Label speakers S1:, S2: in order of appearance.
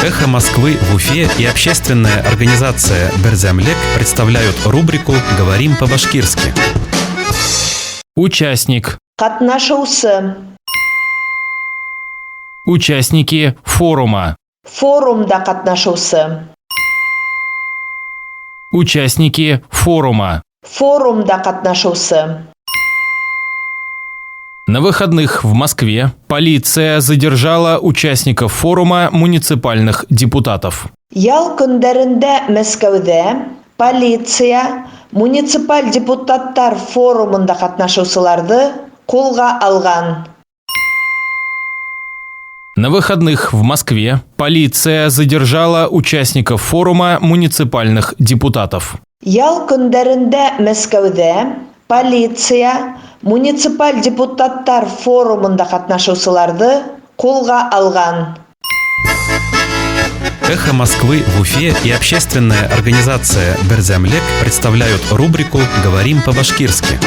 S1: «Эхо Москвы» в Уфе и общественная организация «Берзямлек» представляют рубрику «Говорим по-башкирски».
S2: Участник.
S3: Катнашусы.
S2: Участники форума.
S3: Форумда катнашусы.
S2: Участники форума.
S3: Форумда катнашусы.
S2: На выходных в Москве полиция задержала участников форума муниципальных депутатов.
S3: Ял көндәрендә Мәскәүдә полиция муниципаль депутаттар форумында катнашучыларны кулга алган.
S2: На выходных в Москве полиция задержала участников форума муниципальных депутатов.
S3: Ял көндәрендә Мәскәүдә полиция муниципаль депутаттар форумында катнашучыларны кулга алган.
S1: «Эхо Москвы» в Уфе и общественная организация «Берзямлек» представляют рубрику «Говорим по-башкирски».